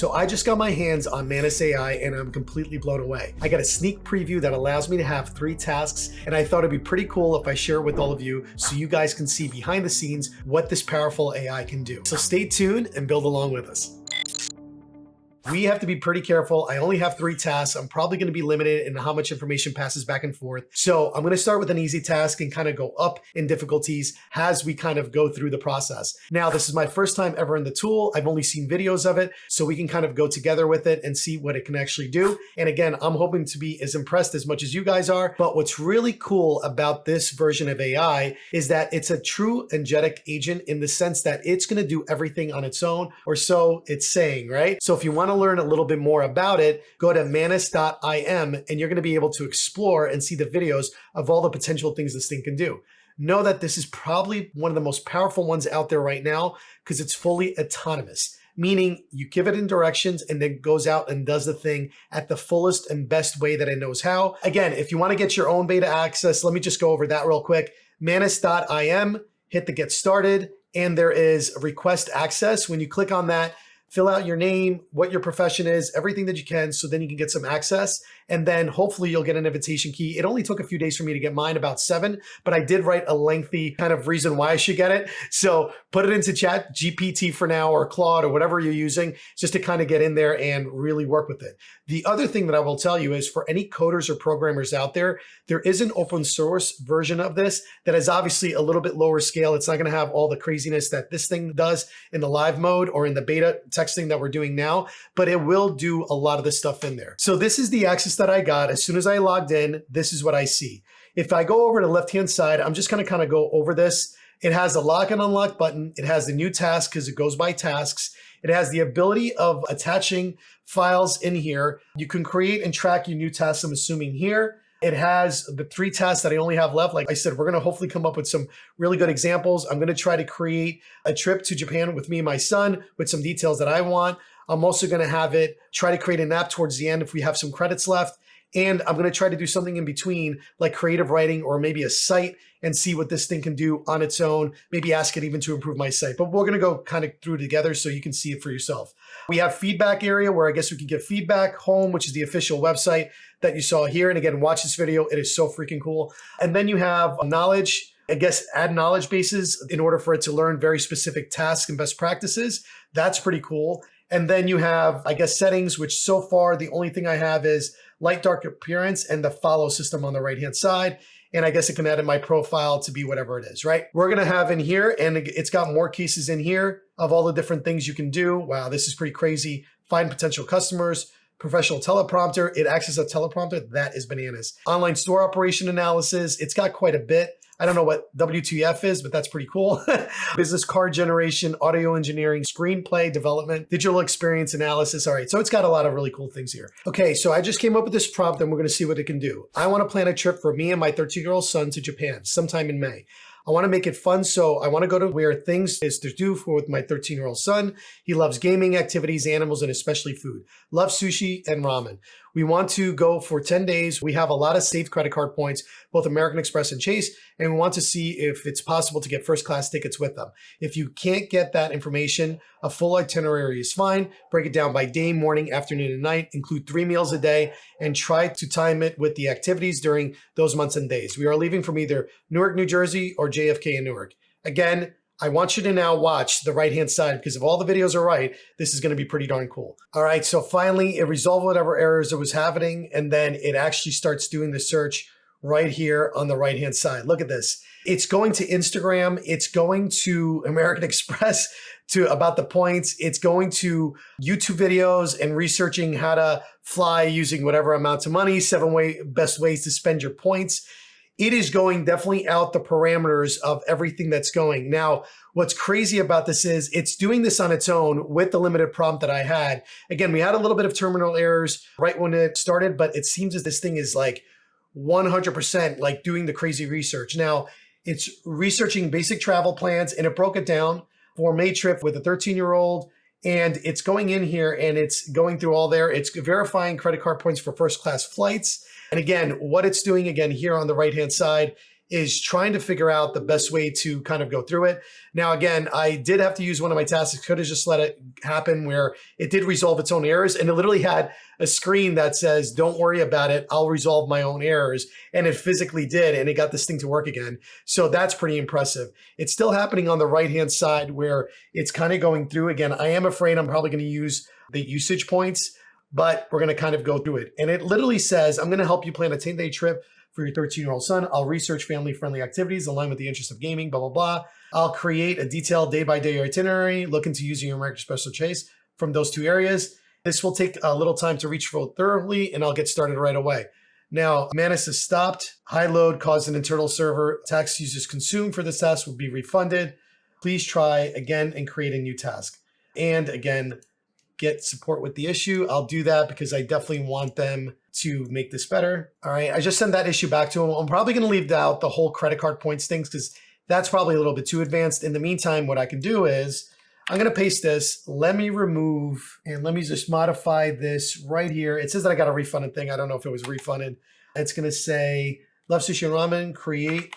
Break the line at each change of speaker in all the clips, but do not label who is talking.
So I just got my hands on Manus AI and I'm completely blown away. I got a sneak preview that allows me to have 3 tasks, and I thought it'd be pretty cool if I share it with all of you so you guys can see behind the scenes what this powerful AI can do. So stay tuned and build along with us. We have to be pretty careful. I only have 3 tasks. I'm probably going to be limited in how much information passes back and forth. So I'm going to start with an easy task and kind of go up in difficulties as we kind of go through the process. Now, this is my first time ever in the tool. I've only seen videos of it, so we can kind of go together with it and see what it can actually do. And again, I'm hoping to be as impressed as much as you guys are. But what's really cool about this version of AI is that it's a true agentic agent in the sense that it's going to do everything on its own, or so it's saying, right? So if you want to learn a little bit more about it, go to Manus.im and you're going to be able to explore and see the videos of all the potential things this thing can do. Know that this is probably one of the most powerful ones out there right now because it's fully autonomous, meaning you give it in directions and then goes out and does the thing at the fullest and best way that it knows how. Again, if you want to get your own beta access, let me just go over that real quick. Manus.im, hit the get started, and there is request access. When you click on that, fill out your name, what your profession is, everything that you can, so then you can get some access. And then hopefully you'll get an invitation key. It only took a few days for me to get mine, about 7, but I did write a lengthy kind of reason why I should get it. So put it into Chat GPT for now, or Claude, or whatever you're using, just to kind of get in there and really work with it. The other thing that I will tell you is for any coders or programmers out there, there is an open source version of this that is obviously a little bit lower scale. It's not going to have all the craziness that this thing does in the live mode or in the beta texting that we're doing now, but it will do a lot of the stuff in there. So this is the access that I got. As soon as I logged in, this is what I see. If I go over to the left-hand side, I'm just going to kind of go over this. It has the lock and unlock button. It has the new task because it goes by tasks. It has the ability of attaching files in here. You can create and track your new tasks, I'm assuming here. It has the 3 tasks that I only have left. Like I said, we're going to hopefully come up with some really good examples. I'm going to try to create a trip to Japan with me and my son with some details that I want. I'm also going to have it try to create an app towards the end if we have some credits left. And I'm going to try to do something in between, like creative writing or maybe a site, and see what this thing can do on its own. Maybe ask it even to improve my site. But we're going to go kind of through together so you can see it for yourself. We have feedback area where I guess we can give feedback. Home, which is the official website that you saw here. And again, watch this video. It is so freaking cool. And then you have knowledge. I guess add knowledge bases in order for it to learn very specific tasks and best practices. That's pretty cool. And then you have, I guess, settings, which so far the only thing I have is light dark appearance and the follow system on the right-hand side. And I guess it can add in my profile to be whatever it is, right? We're gonna have in here, and it's got more cases in here of all the different things you can do. Wow, this is pretty crazy. Find potential customers, professional teleprompter. It acts as a teleprompter. That is bananas. Online store operation analysis. It's got quite a bit. I don't know what WTF is, but that's pretty cool. Business card generation, audio engineering, screenplay development, digital experience analysis. All right, so it's got a lot of really cool things here. Okay, so I just came up with this prompt and we're gonna see what it can do. I wanna plan a trip for me and my 13-year-old son to Japan sometime in May. I want to make it fun, so I want to go to where things is to do for with my 13-year-old son. He loves gaming, activities, animals, and especially food. Loves sushi and ramen. We want to go for 10 days. We have a lot of saved credit card points, both American Express and Chase, and we want to see if it's possible to get first-class tickets with them. If you can't get that information, a full itinerary is fine. Break it down by day, morning, afternoon, and night. Include 3 meals a day, and try to time it with the activities during those months and days. We are leaving from either Newark, New Jersey, or JFK in Newark. Again, I want you to now watch the right-hand side because if all the videos are right, this is going to be pretty darn cool. All right, so finally, it resolved whatever errors it was happening, and then it actually starts doing the search right here on the right-hand side. Look at this. It's going to Instagram. It's going to American Express to about the points. It's going to YouTube videos and researching how to fly using whatever amount of money, 7 best ways to spend your points. It is going definitely out the parameters of everything that's going. Now, what's crazy about this is it's doing this on its own with the limited prompt that I had. Again, we had a little bit of terminal errors right when it started, but it seems as this thing is like 100% like doing the crazy research. Now, it's researching basic travel plans, and it broke it down for May trip with a 13-year-old. And it's going in here and it's going through all there. It's verifying credit card points for first class flights. And again, what it's doing again here on the right-hand side is trying to figure out the best way to kind of go through it. Now, again, I did have to use one of my tasks. Could have just let it happen where it did resolve its own errors. And it literally had a screen that says, don't worry about it, I'll resolve my own errors. And it physically did, and it got this thing to work again. So that's pretty impressive. It's still happening on the right-hand side where it's kind of going through. Again, I am afraid I'm probably going to use the usage points, but we're going to kind of go through it. And it literally says, I'm going to help you plan a 10-day trip for your 13-year-old son. I'll research family-friendly activities aligned with the interest of gaming, blah, blah, blah. I'll create a detailed day-by-day itinerary, look into using your American Special Chase from those two areas. This will take a little time to reach for thoroughly, and I'll get started right away. Now, Manus has stopped. High load caused an internal server. Task users consumed for this task will be refunded. Please try again and create a new task. And again, get support with the issue. I'll do that because I definitely want them to make this better. All right, I just sent that issue back to them. I'm probably going to leave out the whole credit card points things because that's probably a little bit too advanced. In the meantime, what I can do is I'm going to paste this. Let me remove and let me just modify this right here. It says that I got a refunded thing. I don't know if it was refunded. It's going to say, love sushi and ramen, create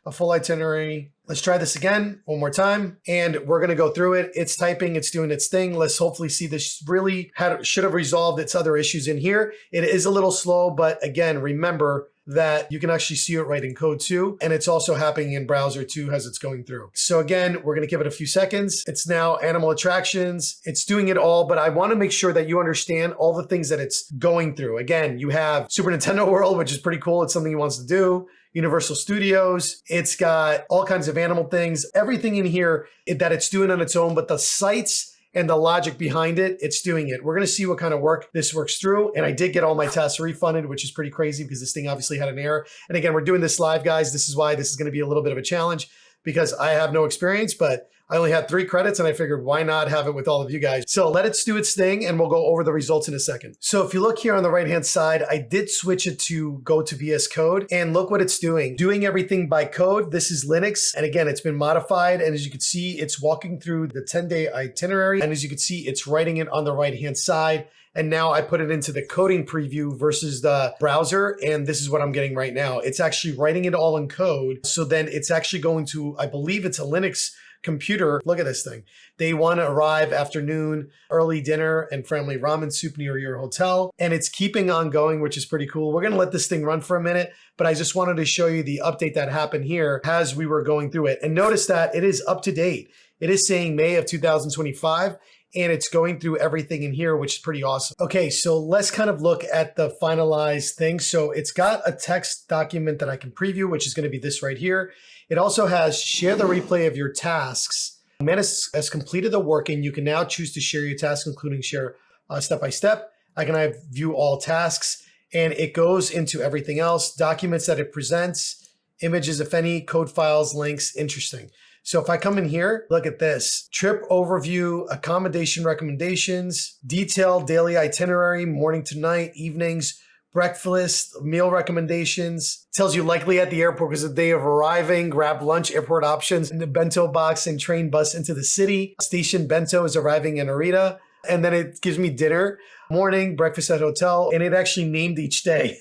a full itinerary. Let's try this again one more time. And we're going to go through it. It's typing, it's doing its thing. Let's hopefully see this really should have resolved its other issues in here. It is a little slow, but again, remember that you can actually see it right in code too. And it's also happening in browser too as it's going through. So again, we're going to give it a few seconds. It's now animal attractions. It's doing it all, but I want to make sure that you understand all the things that it's going through. Again, you have Super Nintendo World, which is pretty cool. It's something he wants to do. Universal Studios. It's got all kinds of animal things, everything in here that it's doing on its own, but the sites and the logic behind it, it's doing it. We're going to see what kind of work this works through. And I did get all my tasks refunded, which is pretty crazy because this thing obviously had an error. And again, we're doing this live, guys. This is why this is going to be a little bit of a challenge because I have no experience, but I only had 3 credits and I figured why not have it with all of you guys. So let it do its thing and we'll go over the results in a second. So if you look here on the right-hand side, I did switch it to go to VS Code and look what it's doing everything by code. This is Linux. And again, it's been modified. And as you can see, it's walking through the 10-day itinerary. And as you can see, it's writing it on the right-hand side. And now I put it into the coding preview versus the browser. And this is what I'm getting right now. It's actually writing it all in code. So then it's actually going to, I believe it's a Linux computer. Look at this thing. They want to arrive afternoon, early dinner, and family ramen soup near your hotel. And it's keeping on going, which is pretty cool. We're going to let this thing run for a minute, but I just wanted to show you the update that happened here as we were going through it. And notice that it is up to date. It is saying May of 2025. And it's going through everything in here, which is pretty awesome. Okay, so let's kind of look at the finalized thing. So it's got a text document that I can preview, which is going to be this right here. It also has share the replay of your tasks. Manus has completed the work and you can now choose to share your tasks, including share step by step. I can view all tasks and it goes into everything else, documents that it presents, images, if any, code files, links, interesting. So if I come in here, look at this, trip overview, accommodation recommendations, detailed daily itinerary, morning to night, evenings, breakfast, meal recommendations, tells you likely at the airport because of the day of arriving, grab lunch, airport options, in the bento box and train bus into the city. Station bento is arriving in Narita. And then it gives me dinner, morning, breakfast at hotel, and it actually named each day,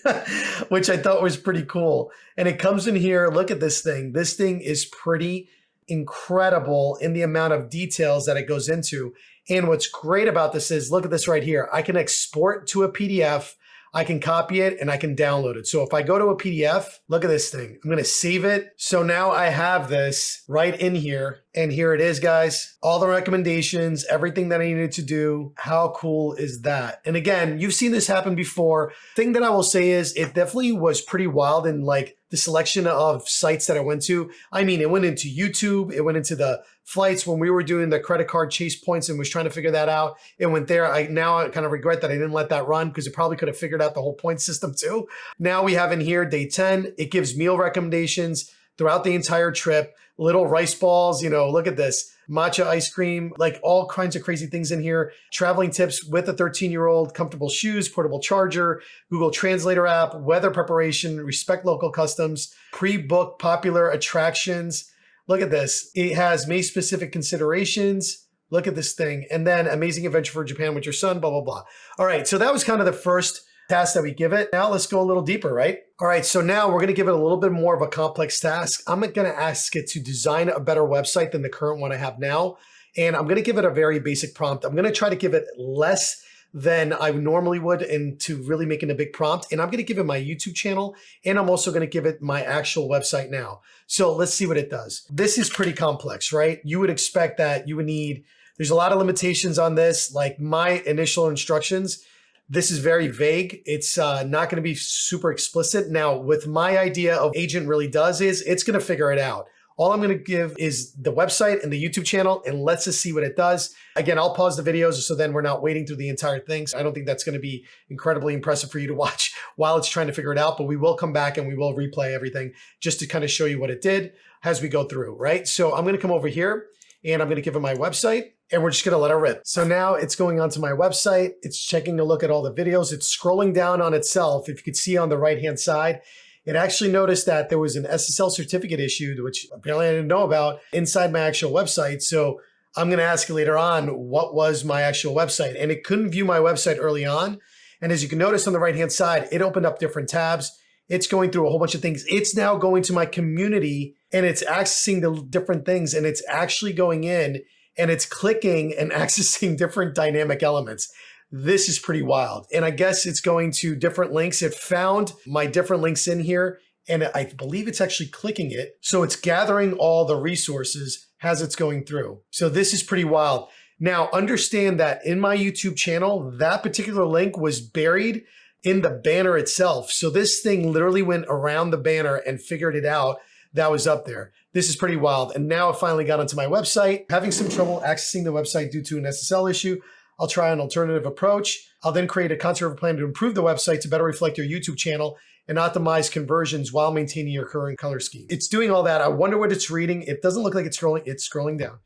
which I thought was pretty cool. And it comes in here, look at this thing. This thing is pretty incredible in the amount of details that it goes into. And what's great about this is, look at this right here. I can export to a PDF, I can copy it, and I can download it. So if I go to a PDF, look at this thing. I'm going to save it. So now I have this right in here. And here it is, guys. All the recommendations, everything that I needed to do. How cool is that? And again, you've seen this happen before. Thing that I will say is it definitely was pretty wild in like the selection of sites that I went to. I mean, it went into YouTube. It went into the flights when we were doing the credit card chase points and was trying to figure that out. It went there. Now I kind of regret that I didn't let that run because it probably could have figured out the whole point system too. Now we have in here day 10. It gives meal recommendations throughout the entire trip. Little rice balls, you know, look at this. Matcha ice cream, like all kinds of crazy things in here. Traveling tips with a 13-year-old, comfortable shoes, portable charger, Google Translator app, weather preparation, respect local customs, pre-book popular attractions. Look at this. It has May specific considerations. Look at this thing. And then amazing adventure for Japan with your son, blah, blah, blah. All right. So that was kind of the first task that we give it. Now let's go a little deeper, right? All right, so now we're gonna give it a little bit more of a complex task. I'm gonna ask it to design a better website than the current one I have now. And I'm gonna give it a very basic prompt. I'm gonna try to give it less than I normally would and to really make it a big prompt. And I'm gonna give it my YouTube channel, and I'm also gonna give it my actual website now. So let's see what it does. This is pretty complex, right? You would expect that you would need, there's a lot of limitations on this, like my initial instructions. This is very vague. It's not gonna be super explicit. Now, with my idea of Agent really does is it's gonna figure it out. All I'm gonna give is the website and the YouTube channel, and let's just see what it does. Again, I'll pause the videos so then we're not waiting through the entire thing. So I don't think that's gonna be incredibly impressive for you to watch while it's trying to figure it out, but we will come back and we will replay everything just to kind of show you what it did as we go through, right? So I'm gonna come over here and I'm gonna give it my website, and we're just gonna let it rip. So now it's going onto my website. It's checking a look at all the videos. It's scrolling down on itself. If you could see on the right-hand side, it actually noticed that there was an SSL certificate issued, which apparently I didn't know about, inside my actual website. So I'm gonna ask it later on, what was my actual website? And it couldn't view my website early on. And as you can notice on the right-hand side, it opened up different tabs. It's going through a whole bunch of things. It's now going to my community and it's accessing the different things, and it's actually going in and it's clicking and accessing different dynamic elements. This is pretty wild. And I guess it's going to different links. It found my different links in here, and I believe it's actually clicking it. So it's gathering all the resources as it's going through. So this is pretty wild. Now, understand that in my YouTube channel, that particular link was buried in the banner itself. So this thing literally went around the banner and figured it out that was up there. This is pretty wild. And now it finally got onto my website. Having some trouble accessing the website due to an SSL issue. I'll try an alternative approach. I'll then create a conservative plan to improve the website to better reflect your YouTube channel and optimize conversions while maintaining your current color scheme. It's doing all that. I wonder what it's reading. It doesn't look like it's scrolling. It's scrolling down.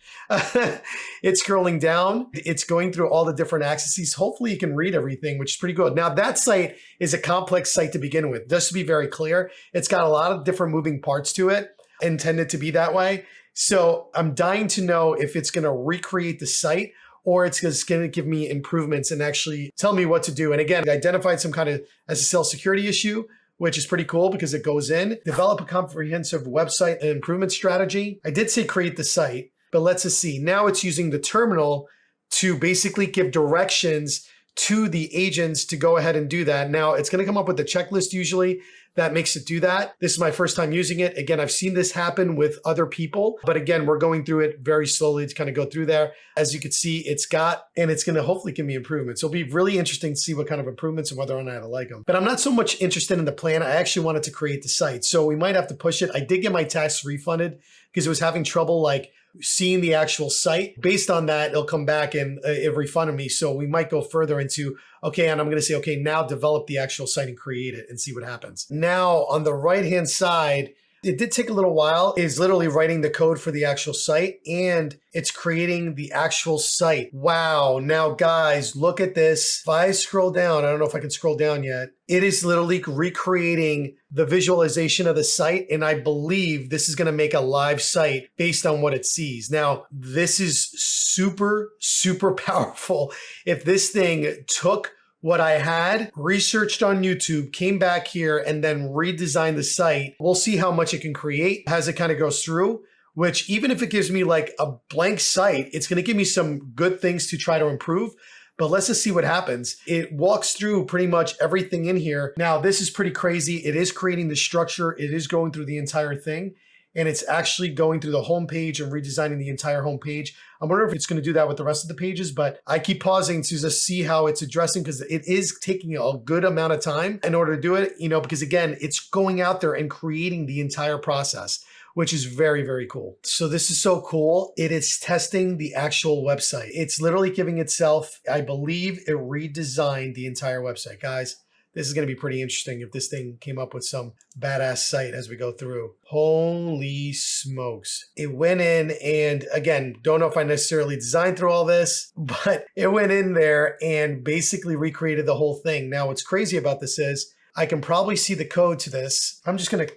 It's scrolling down. It's going through all the different accesses. Hopefully you can read everything, which is pretty good. Now that site is a complex site to begin with. Just to be very clear, it's got a lot of different moving parts to it, intended to be that way. So I'm dying to know if it's gonna recreate the site or it's just going to give me improvements and actually tell me what to do. And again, I identified some kind of SSL security issue, which is pretty cool because it goes in. Develop a comprehensive website and improvement strategy. I did say create the site, but let's just see. Now it's using the terminal to basically give directions to the agents to go ahead and do that. Now it's going to come up with a checklist usually that makes it do that. This is my first time using it. Again, I've seen this happen with other people, but again, we're going through it very slowly to kind of go through there. As you can see, it's got, and it's going to hopefully give me improvements. It'll be really interesting to see what kind of improvements and whether or not I like them. But I'm not so much interested in the plan. I actually wanted to create the site. So we might have to push it. I did get my tax refunded because it was having trouble like seeing the actual site. Based on that, it'll come back and it refunded me. So we might go further into, okay, and I'm going to say, okay, now develop the actual site and create it and see what happens. Now on the right-hand side, it did take a little while. It's literally writing the code for the actual site and it's creating the actual site. Wow. Now guys, look at this. If I scroll down, I don't know if I can scroll down yet. It is literally recreating the visualization of the site. And I believe this is going to make a live site based on what it sees. Now, this is super, super powerful. If this thing took what I had researched on YouTube, came back here and then redesigned the site, we'll see how much it can create as it kind of goes through, which even if it gives me like a blank site, it's going to give me some good things to try to improve. But let's just see what happens. It walks through pretty much everything in here. Now, this is pretty crazy. It is creating the structure. It is going through the entire thing. And it's actually going through the homepage and redesigning the entire homepage. I wonder if it's going to do that with the rest of the pages, but I keep pausing to just see how it's addressing because it is taking a good amount of time in order to do it, because again, it's going out there and creating the entire process, which is very, very cool. So this is so cool. It is testing the actual website. It's literally giving itself, I believe it redesigned the entire website. Guys, this is going to be pretty interesting if this thing came up with some badass site as we go through. Holy smokes. It went in and again, don't know if I necessarily designed through all this, but it went in there and basically recreated the whole thing. Now, what's crazy about this is I can probably see the code to this. I'm just going to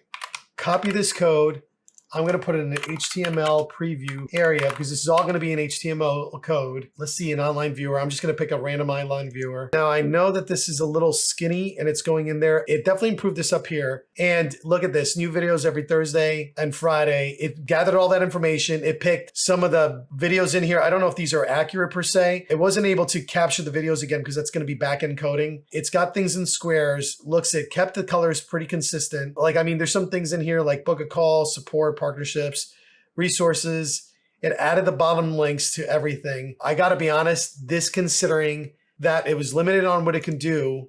copy this code. I'm going to put it in an HTML preview area because this is all going to be in HTML code. Let's see an online viewer. I'm just going to pick a random online viewer. Now I know that this is a little skinny and it's going in there. It definitely improved this up here. And look at this, new videos every Thursday and Friday. It gathered all that information. It picked some of the videos in here. I don't know if these are accurate per se. It wasn't able to capture the videos again because that's going to be back-end coding. It's got things in squares. Looks, it kept the colors pretty consistent. Like, I mean, there's some things in here like book a call, support, partnerships, resources. It added the bottom links to everything. I gotta be honest, this considering that it was limited on what it can do,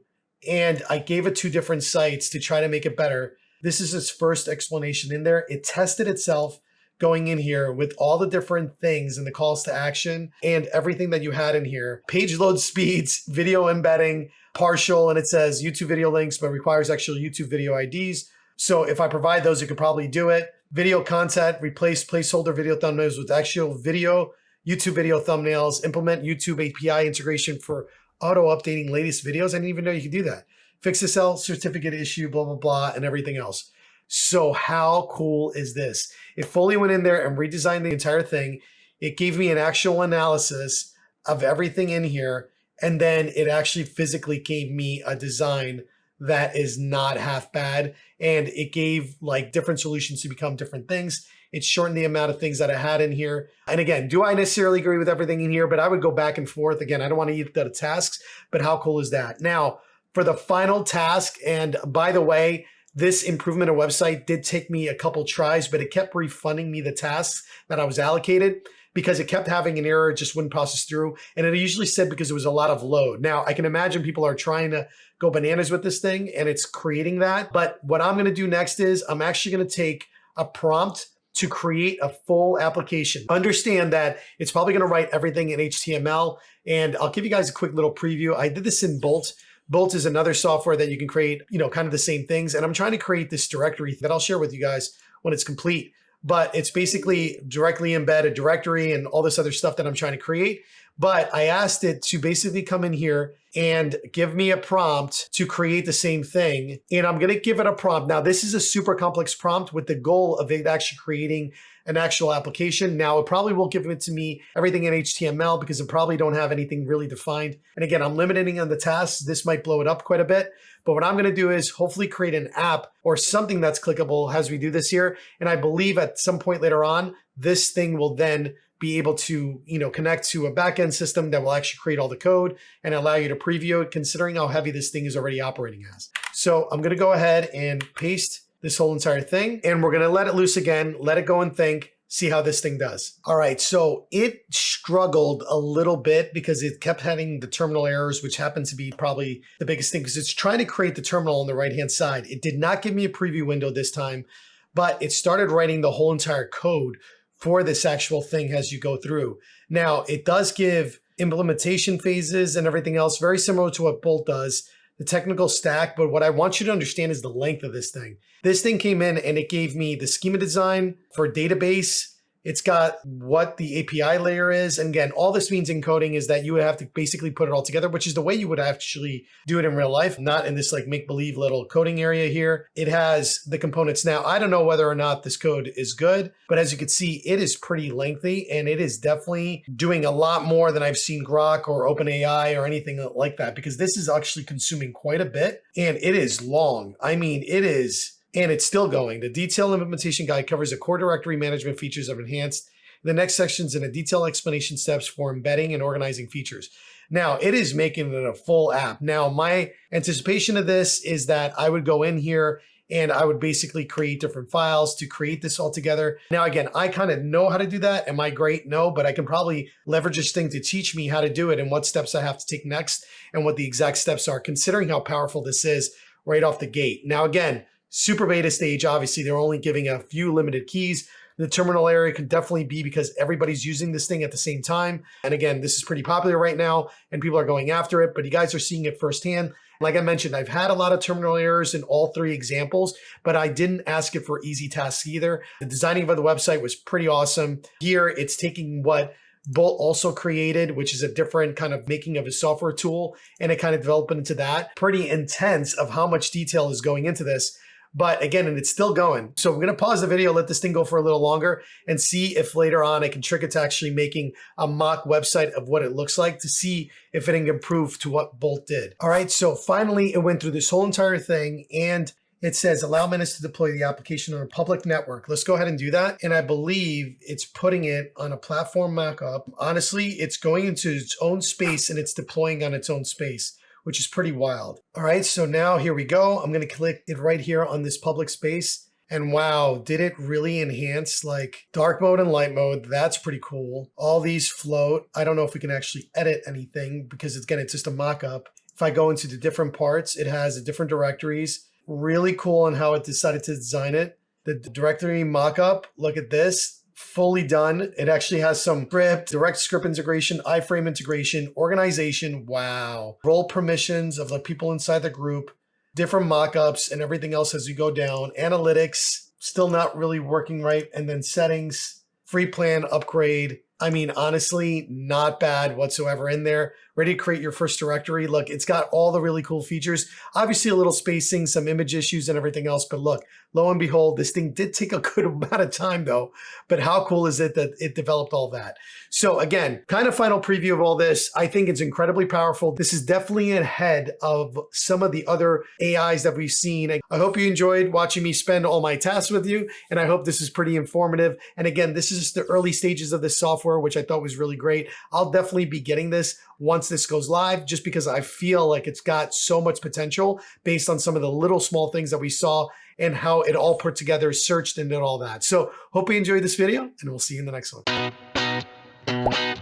and I gave it 2 different sites to try to make it better. This is its first explanation in there. It tested itself going in here with all the different things and the calls to action and everything that you had in here. Page load speeds, video embedding, partial, and it says YouTube video links, but requires actual YouTube video IDs. So if I provide those, it could probably do it. Video content, replace placeholder video thumbnails with actual video, YouTube video thumbnails, implement YouTube API integration for auto updating latest videos. I didn't even know you could do that. Fix SSL certificate issue, blah, blah, blah, and everything else. So how cool is this? It fully went in there and redesigned the entire thing. It gave me an actual analysis of everything in here. And then it actually physically gave me a design that is not half bad. And it gave like different solutions to become different things. It shortened the amount of things that I had in here. And again, do I necessarily agree with everything in here? But I would go back and forth. Again, I don't want to eat the tasks, but how cool is that? Now, for the final task, and by the way, this improvement of website did take me a couple tries, but it kept refunding me the tasks that I was allocated because it kept having an error, it just wouldn't process through. And it usually said because it was a lot of load. Now, I can imagine people are trying to go bananas with this thing and it's creating that. But what I'm gonna do next is I'm actually gonna take a prompt to create a full application. Understand that it's probably gonna write everything in HTML. And I'll give you guys a quick little preview. I did this in Bolt. Bolt is another software that you can create, kind of the same things. And I'm trying to create this directory that I'll share with you guys when it's complete. But it's basically directly embed a directory and all this other stuff that I'm trying to create. But I asked it to basically come in here and give me a prompt to create the same thing. And I'm gonna give it a prompt. Now, this is a super complex prompt with the goal of it actually creating an actual application. Now, it probably will give it to me everything in HTML because it probably don't have anything really defined. And again, I'm limiting on the tasks. This might blow it up quite a bit. But what I'm gonna do is hopefully create an app or something that's clickable as we do this here. And I believe at some point later on, this thing will then be able to, connect to a backend system that will actually create all the code and allow you to preview it, considering how heavy this thing is already operating as. So I'm gonna go ahead and paste this whole entire thing, and we're gonna let it loose again, let it go and think, see how this thing does. All right, so it struggled a little bit because it kept having the terminal errors, which happened to be probably the biggest thing because it's trying to create the terminal on the right-hand side. It did not give me a preview window this time, but it started writing the whole entire code for this actual thing as you go through. Now, it does give implementation phases and everything else, very similar to what Bolt does, the technical stack, but what I want you to understand is the length of this thing. This thing came in and it gave me the schema design for a database. It's got what the API layer is. And again, all this means in coding is that you would have to basically put it all together, which is the way you would actually do it in real life, not in this like make-believe little coding area here. It has the components. Now, I don't know whether or not this code is good, but as you can see, it is pretty lengthy and it is definitely doing a lot more than I've seen Grok or OpenAI or anything like that, because this is actually consuming quite a bit and it is long. I mean, it is. And it's still going. The detailed implementation guide covers the core directory management features of enhanced. The next section is in a detailed explanation steps for embedding and organizing features. Now, it is making it a full app. Now, my anticipation of this is that I would go in here and I would basically create different files to create this all together. Now, again, I kind of know how to do that. Am I great? No, but I can probably leverage this thing to teach me how to do it and what steps I have to take next and what the exact steps are, considering how powerful this is right off the gate. Now, again, super beta stage, obviously, they're only giving a few limited keys. The terminal area can definitely be because everybody's using this thing at the same time. And again, this is pretty popular right now and people are going after it, but you guys are seeing it firsthand. Like I mentioned, I've had a lot of terminal errors in all 3 examples, but I didn't ask it for easy tasks either. The designing of the website was pretty awesome. Here, it's taking what Bolt also created, which is a different kind of making of a software tool, and it kind of developed into that. Pretty intense of how much detail is going into this. But again, and it's still going. So I'm going to pause the video, let this thing go for a little longer, and see if later on I can trick it to actually making a mock website of what it looks like to see if it can improve to what Bolt did. All right, so finally it went through this whole entire thing, and it says allow Manus to deploy the application on a public network. Let's go ahead and do that. And I believe it's putting it on a platform mockup. Honestly, it's going into its own space and it's deploying on its own space, which is pretty wild. All right, so now here we go. I'm gonna click it right here on this public space. And wow, did it really enhance like dark mode and light mode? That's pretty cool. All these float. I don't know if we can actually edit anything because again, it's just a mock-up. If I go into the different parts, it has the different directories. Really cool on how it decided to design it. The directory mockup, look at this, fully done. It actually has some script, direct script integration, iframe integration, organization, wow. Role permissions of the people inside the group, different mockups and everything else as you go down. Analytics, still not really working right. And then settings, free plan, upgrade. I mean, honestly, not bad whatsoever in there. Ready to create your first directory. Look, it's got all the really cool features. Obviously a little spacing, some image issues and everything else. But look, lo and behold, this thing did take a good amount of time though. But how cool is it that it developed all that? So again, kind of final preview of all this. I think it's incredibly powerful. This is definitely ahead of some of the other AIs that we've seen. I hope you enjoyed watching me spend all my tasks with you. And I hope this is pretty informative. And again, this is just the early stages of this software, which I thought was really great. I'll definitely be getting this once this goes live, just because I feel like it's got so much potential based on some of the little small things that we saw and how it all put together, searched and did all that. So hope you enjoyed this video and we'll see you in the next one.